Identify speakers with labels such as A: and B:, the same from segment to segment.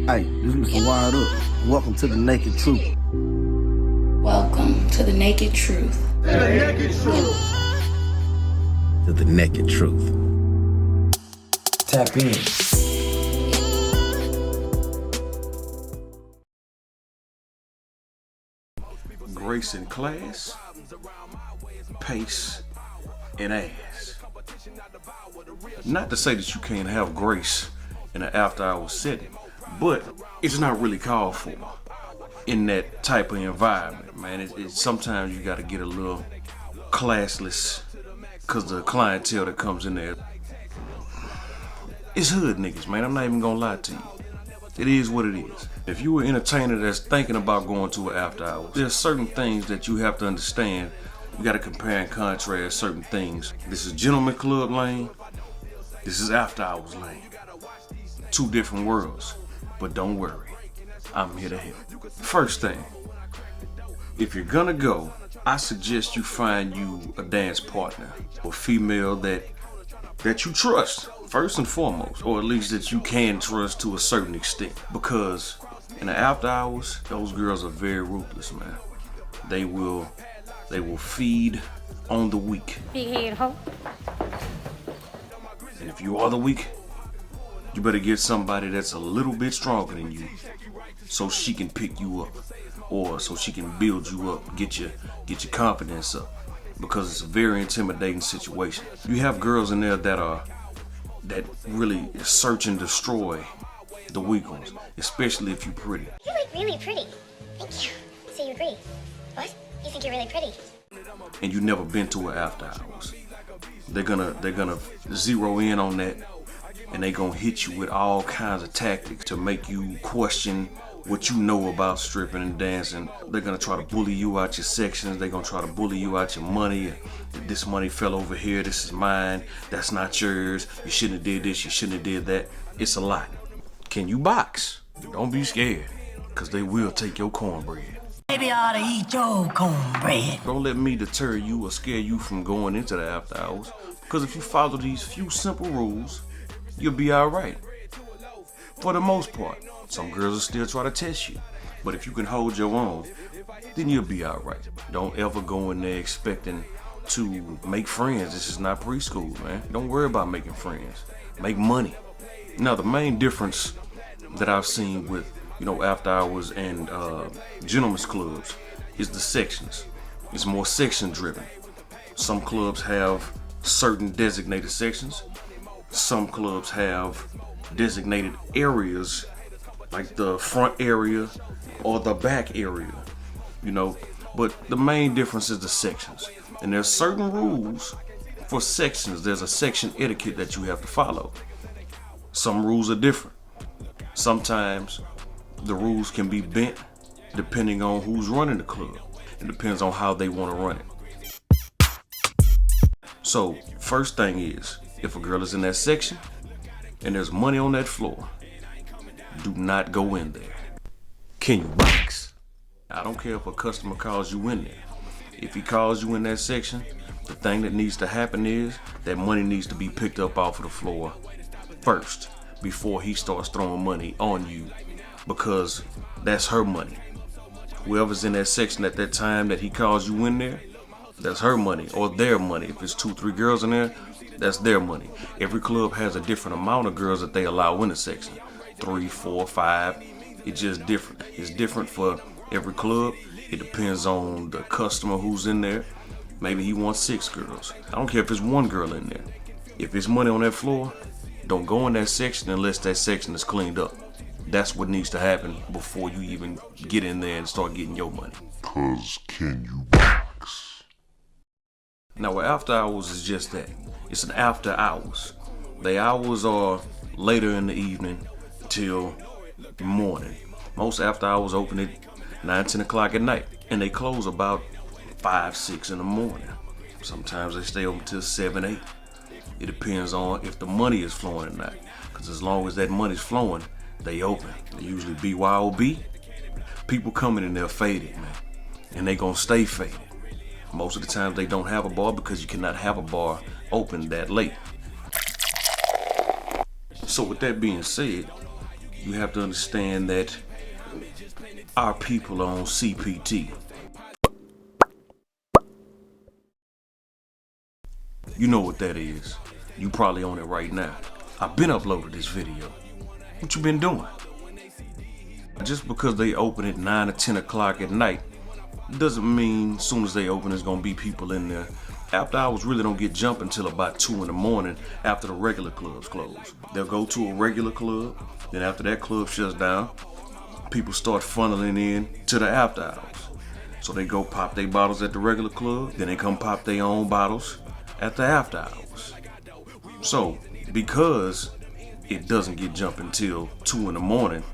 A: Hey, this is Mr. Wired Up. Welcome to the Naked Truth.
B: Welcome to the Naked Truth.
A: To the Naked Truth. To the Naked Truth. Tap in.
C: Grace in class, pace, and ass. Not to say that you can't have grace in an after-hours setting, but it's not really called for in that type of environment, man. It's sometimes you got to get a little classless because the clientele that comes in there, it's hood niggas, man. I'm not even gonna lie to you. It is what it is. If you an entertainer that's thinking about going to an after hours, there's certain things that you have to understand. You got to compare and contrast certain things. This is Gentleman Club lane. This is after hours lane. Two different worlds. But don't worry, I'm here to help. First thing, if you're gonna go, I suggest you find you a dance partner, or female that you trust, first and foremost, or at least that you can trust to a certain extent. Because in the after hours, those girls are very ruthless, man. They will feed on the weak.
D: Big head hoe.
C: And if you are the weak, you better get somebody that's a little bit stronger than you, so she can pick you up, or so she can build you up, get your confidence up, because it's a very intimidating situation. You have girls in there that really search and destroy the weak ones, especially if you're pretty.
E: You're like really pretty. Thank you. So you agree? What? You think you're really pretty?
C: And you never been to an after hours. They're gonna zero in on that. And they gonna hit you with all kinds of tactics to make you question what you know about stripping and dancing. They're gonna try to bully you out your sections. They're gonna try to bully you out your money. This money fell over here, this is mine, that's not yours. You shouldn't have did this, you shouldn't have did that. It's a lot. Can you box? Don't be scared, cause they will take your cornbread.
F: Maybe I ought to eat your cornbread.
C: Don't let me deter you or scare you from going into the after hours, because if you follow these few simple rules, you'll be all right. For the most part. Some girls will still try to test you, but if you can hold your own, then you'll be all right. Don't ever go in there expecting to make friends. This is not preschool, man. Don't worry about making friends. Make money. Now, the main difference that I've seen with, after hours and gentlemen's clubs is the sections. It's more section driven. Some clubs have certain designated sections. Some clubs have designated areas, like the front area or the back area, but the main difference is the sections. And there's certain rules for sections. There's a section etiquette that you have to follow. Some rules are different. Sometimes the rules can be bent depending on who's running the club. It depends on how they want to run it. So, first thing is, if a girl is in that section and there's money on that floor, do not go in there. Can you box? I don't care if a customer calls you in there. If he calls you in that section, the thing that needs to happen is that money needs to be picked up off of the floor first before he starts throwing money on you, because that's her money. Whoever's in that section at that time that he calls you in there, that's her money or their money. If it's 2-3 girls in there, that's their money. Every club has a different amount of girls that they allow in the section. 3, 4, 5. It's just different. It's different for every club. It depends on the customer who's in there. Maybe he wants 6 girls. I don't care if it's 1 girl in there. If there's money on that floor, don't go in that section unless that section is cleaned up. That's what needs to happen before you even get in there and start getting your money.
G: Cause can you box?
C: Now, after hours is just that. It's an after hours. The hours are later in the evening till morning. Most after hours open at 9, 10 o'clock at night, and they close about 5, 6 in the morning. Sometimes they stay open till 7, 8. It depends on if the money is flowing or not. Because as long as that money's flowing, they open. They usually BYOB. People coming in there faded, man. And they gonna stay faded. Most of the time they don't have a bar because you cannot have a bar open that late. So with that being said, you have to understand that our people are on CPT. You know what that is. You probably on it right now. I've been uploaded this video. What you been doing? Just because they open at 9 or 10 o'clock at night doesn't mean as soon as they open there's gonna be people in there. After hours really don't get jumping until about 2 in the morning after the regular clubs close. They'll go to a regular club, then after that club shuts down, people start funneling in to the after hours. So they go pop their bottles at the regular club, then they come pop their own bottles at the after hours. So because it doesn't get jumping until 2 in the morning,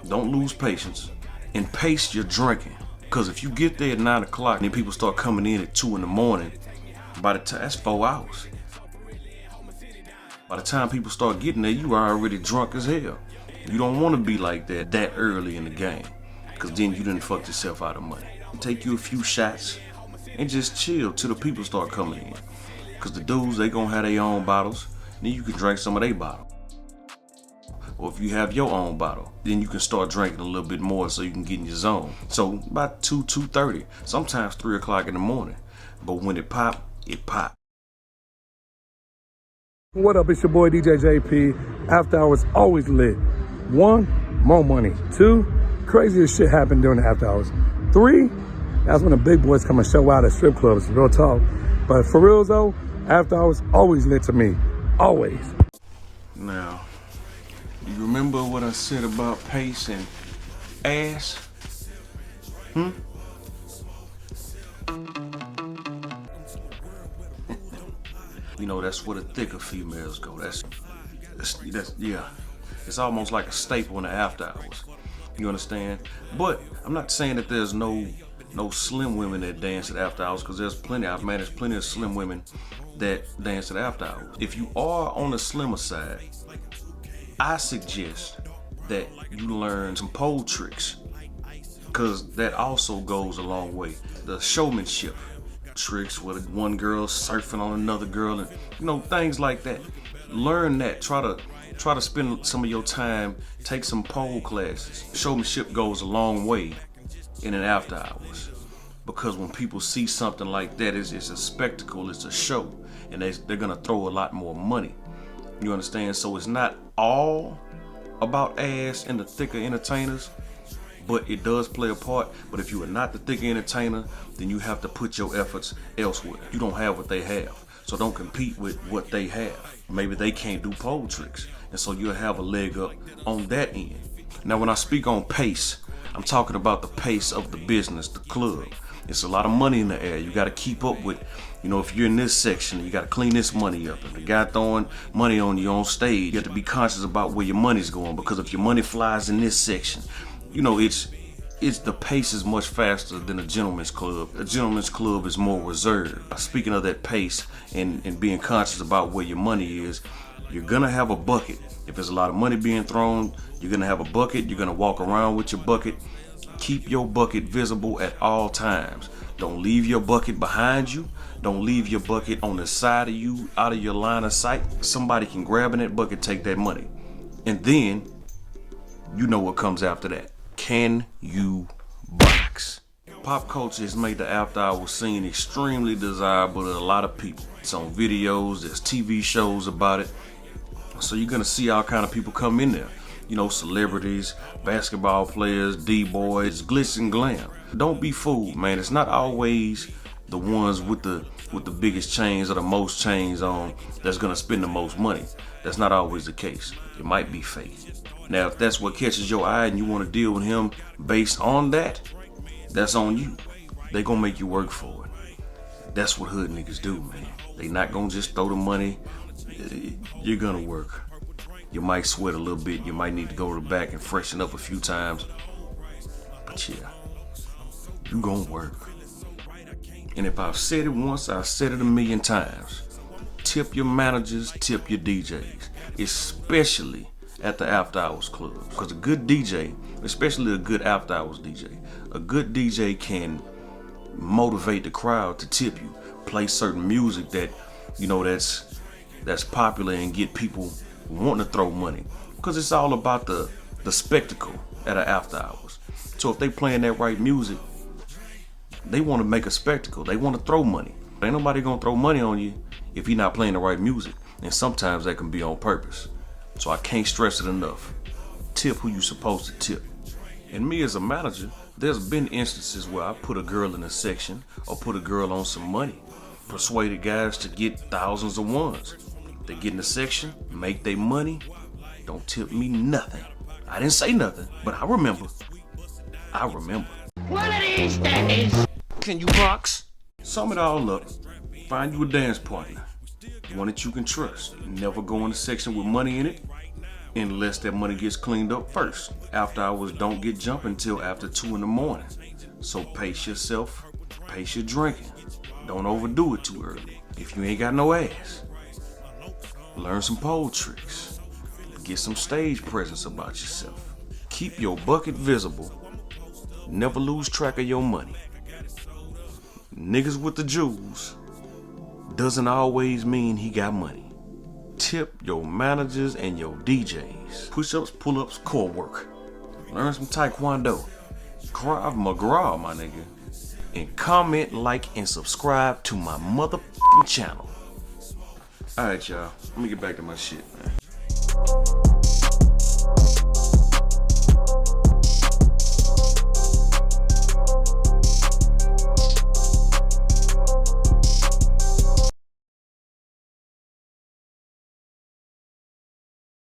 C: don't lose patience and pace your drinking. Because if you get there at 9 o'clock and then people start coming in at 2 in the morning, by the time, that's 4 hours. By the time people start getting there, you are already drunk as hell. You don't want to be like that early in the game, because then you done fucked yourself out of money. Take you a few shots and just chill till the people start coming in. Because the dudes, they gonna have their own bottles, then you can drink some of their bottle. Or if you have your own bottle, then you can start drinking a little bit more so you can get in your zone. So about 2, 2:30, sometimes 3 o'clock in the morning. But when it pop, it pop.
B: What up, it's your boy DJ JP. After hours always lit. 1, more money. 2, craziest shit happened during the after hours. 3, that's when the big boys come and show out at strip clubs, real talk. But for real though, after hours always lit to me, always.
C: Now, you remember what I said about pace and ass? You know, that's where the thicker females go. That's yeah. It's almost like a staple in the after hours. You understand? But I'm not saying that there's no slim women that dance at after hours, because there's plenty. I've managed plenty of slim women that dance at after hours. If you are on the slimmer side, I suggest that you learn some pole tricks, because that also goes a long way. The showmanship tricks where one girl surfing on another girl, and you know, things like that. Learn that. Try to spend some of your time, take some pole classes. Showmanship goes a long way in an after hours, because when people see something like that, it's a spectacle, it's a show, and they're gonna throw a lot more money. You understand? So it's not all about ass and the thicker entertainers, but it does play a part. But if you are not the thicker entertainer, then you have to put your efforts elsewhere. You don't have what they have, so don't compete with what they have. Maybe they can't do pole tricks, and so you'll have a leg up on that end. Now, when I speak on pace, I'm talking about the pace of the business, the club. It's a lot of money in the air. You got to keep up with, you know, if you're in this section, you got to clean this money up. If the guy throwing money on you on stage, you have to be conscious about where your money's going, because if your money flies in this section, you know, it's the pace is much faster than a gentleman's club. A gentleman's club is more reserved. Speaking of that pace and being conscious about where your money is, you're gonna have a bucket. If there's a lot of money being thrown, you're gonna have a bucket. You're gonna walk around with your bucket. Keep your bucket visible at all times. Don't leave your bucket behind you. Don't leave your bucket on the side of you, out of your line of sight. Somebody can grab in that bucket, take that money. And then, you know what comes after that. Can you box? Pop culture has made the after hours scene extremely desirable to a lot of people. It's on videos, there's TV shows about it. So you're gonna see all kind of people come in there. You know, celebrities, basketball players, D-boys, glitz and glam. Don't be fooled, man. It's not always the ones with the biggest chains or the most chains on that's gonna spend the most money. That's not always the case. It might be fake. Now, if that's what catches your eye and you want to deal with him based on that, that's on you. They gonna make you work for it. That's what hood niggas do, man. They not gonna just throw the money. you're gonna work. You might sweat a little bit. You might need to go to the back and freshen up a few times. But yeah, you gonna work. And if I've said it once, I've said it a million times. Tip your managers, tip your DJs, especially at the after hours clubs. Because a good DJ, especially a good after hours DJ, a good DJ can motivate the crowd to tip you, play certain music that, you know, that's popular and get people wanting to throw money. Because it's all about the spectacle at an after hours. So if they playing that right music, they want to make a spectacle. They want to throw money. Ain't nobody gonna throw money on you if you're not playing the right music. And sometimes that can be on purpose. So I can't stress it enough. Tip who you supposed to tip. And me as a manager, there's been instances where I put a girl in a section or put a girl on some money. Persuaded guys to get thousands of ones. They get in the section, make their money, don't tip me nothing. I didn't say nothing, but I remember.
F: One of these days.
C: Can you box? Sum it all up. Find you a dance partner. One that you can trust. Never go in a section with money in it unless that money gets cleaned up first. After hours don't get jumping until after 2 in the morning. So pace yourself, pace your drinking. Don't overdo it too early. If you ain't got no ass, learn some pole tricks. Get some stage presence about yourself. Keep your bucket visible. Never lose track of your money. Niggas with the jewels doesn't always mean he got money. Tip your managers and your DJs. Push-ups, pull-ups, core work. Learn some taekwondo. Krav Maga, my nigga. And comment, like, and subscribe to my motherfucking channel. Alright, y'all. Let me get back to my shit.